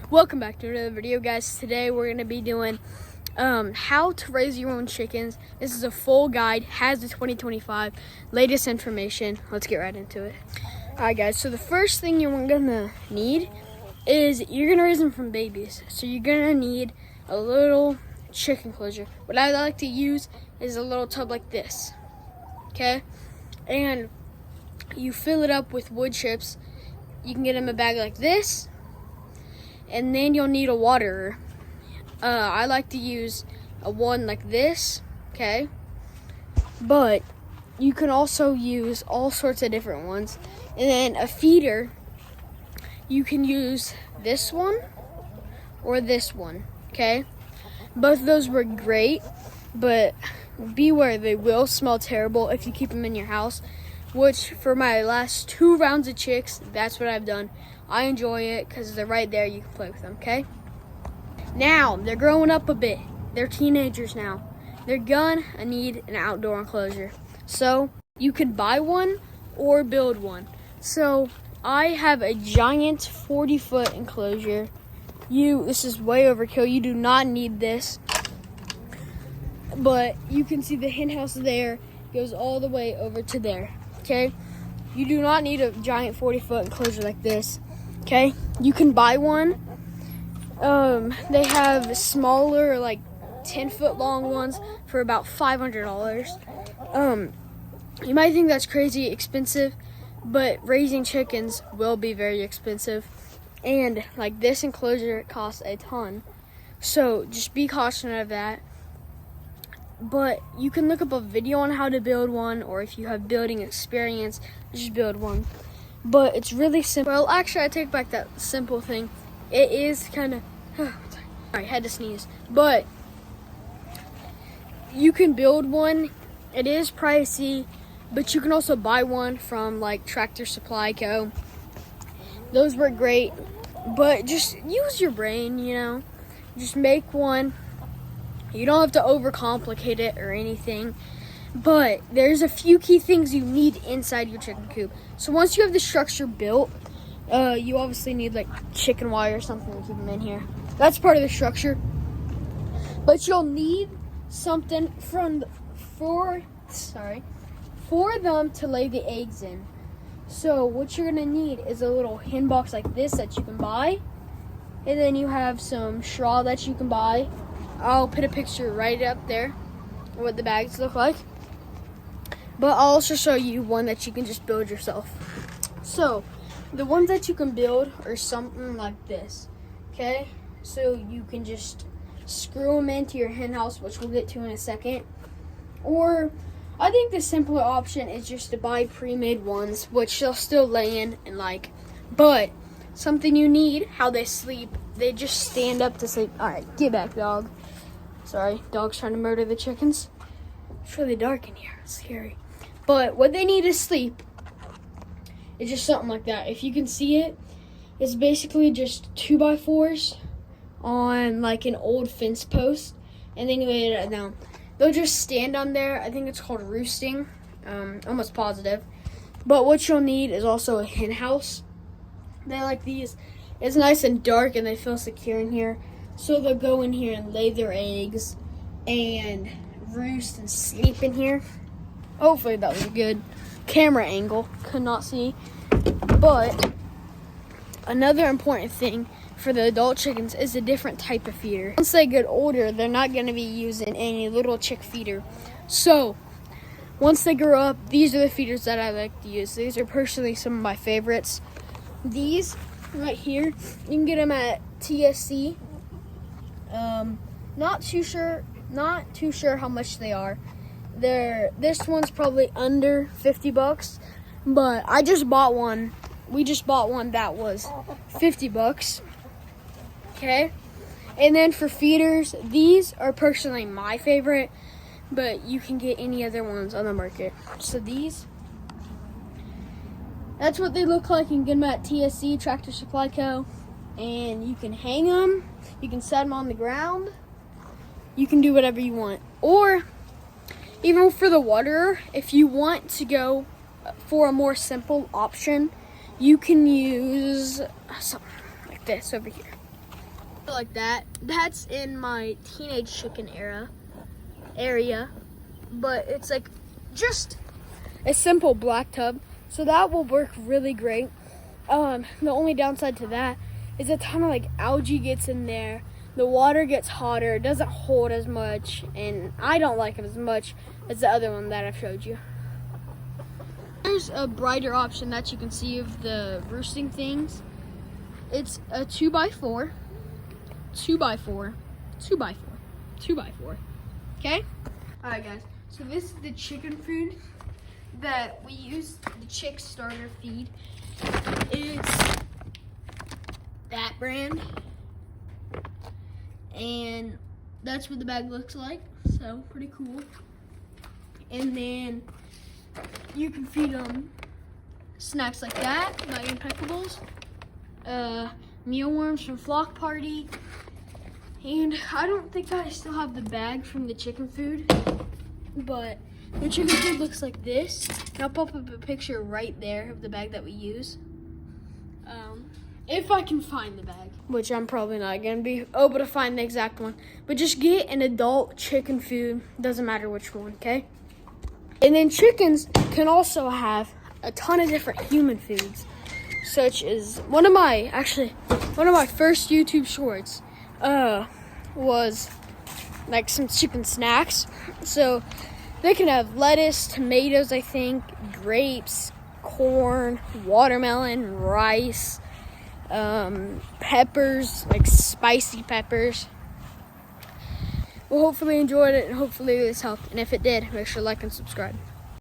Welcome back to another video, guys. Today we're going to be doing how to raise your own chickens. This is a full guide, has the 2025 latest information. Let's get right into it. Alright guys, so the first thing you're going to need is you're going to raise them from babies. So you're going to need a little chicken enclosure. What I like to use is a little tub like this, okay? And you fill it up with wood chips. You can get them a bag like this. And then you'll need a waterer. I like to use a one like this, okay? But you can also use all sorts of different ones. And then a feeder, you can use this one or this one, okay? Both of those work great, but beware, they will smell terrible if you keep them in your house. Which, for my last 2 rounds of chicks, that's what I've done. I enjoy it because they're right there. You can play with them, okay? Now, they're growing up a bit. They're teenagers now. They're gonna need an outdoor enclosure. So, you can buy one or build one. So, I have a giant 40-foot enclosure. This is way overkill. You do not need this. But you can see the hen house there goes all the way over to there. Okay, you do not need a giant 40-foot enclosure like this. Okay, you can buy one. They have smaller, like 10-foot long ones for about $500. You might think that's crazy expensive, but raising chickens will be very expensive. And like this enclosure costs a ton. So just be cautious of that. But you can look up a video on how to build one, or if you have building experience, just build one. But it's really simple. Well, actually, I take back that simple thing. It is kind of, sorry, had to sneeze. But you can build one. It is pricey, but you can also buy one from like Tractor Supply Co. Those work great, but just use your brain, you know. Just make one. You don't have to overcomplicate it or anything, but there's a few key things you need inside your chicken coop. So once you have the structure built, you obviously need like chicken wire or something to keep them in here. That's part of the structure. But you'll need something for them to lay the eggs in. So what you're gonna need is a little hen box like this that you can buy, and then you have some straw that you can buy. I'll put a picture right up there of what the bags look like. But I'll also show you one that you can just build yourself. So, the ones that you can build are something like this, okay? So you can just screw them into your hen house, which we'll get to in a second. Or, I think the simpler option is just to buy pre-made ones, which they'll still lay in and like. But, something you need, how they sleep, they just stand up to sleep. All right, get back, dog. Sorry, dog's trying to murder the chickens. It's really dark in here. It's scary. But what they need to sleep is just something like that. If you can see it, it's basically just 2x4s on like an old fence post, and then you lay it down. They'll just stand on there. I think it's called roosting. Almost positive. But what you'll need is also a hen house. They like these. It's nice and dark, and they feel secure in here. So they'll go in here and lay their eggs and roost and sleep in here. Hopefully that was a good camera angle. Could not see. But another important thing for the adult chickens is a different type of feeder. Once they get older, they're not going to be using any little chick feeder. So once they grow up, these are the feeders that I like to use. These are personally some of my favorites. These right here, you can get them at TSC. Not too sure how much they are. This one's probably under $50, but I just bought one. We just bought one that was $50. Okay, and then for feeders, these are personally my favorite, but you can get any other ones on the market. So that's what they look like. You can get them at TSC, Tractor Supply Co. And you can hang them. You can set them on the ground. You can do whatever you want. Or, even for the waterer, if you want to go for a more simple option, you can use something like this over here. like that. That's in my teenage chicken area, but it's like just a simple black tub, so that will work really great. The only downside to that is a ton of like algae gets in there. The water gets hotter, it doesn't hold as much, and I don't like it as much as the other one that I've showed you. There's a brighter option that you can see of the roosting things. It's a 2x4, 2x4, 2x4, 2x4. Okay? Alright guys, so this is the chicken food that we use, the Chick Starter feed. It's that brand. And that's what the bag looks like, so pretty cool. And then you can feed them snacks like that, my Impeckables, mealworms from Flock Party, and I don't think I still have the bag from the chicken food, but the chicken food looks like this. And I'll pop up a picture right there of the bag that we use. If I can find the bag, which I'm probably not gonna be able to find the exact one, but just get an adult chicken food, doesn't matter which one, okay? And then chickens can also have a ton of different human foods, such as one of my first YouTube shorts was like some chicken snacks. So they can have lettuce, tomatoes, I think, grapes, corn, watermelon, rice, peppers, like spicy peppers. Well, hopefully you enjoyed it, and hopefully this helped. And if it did, make sure to like and subscribe.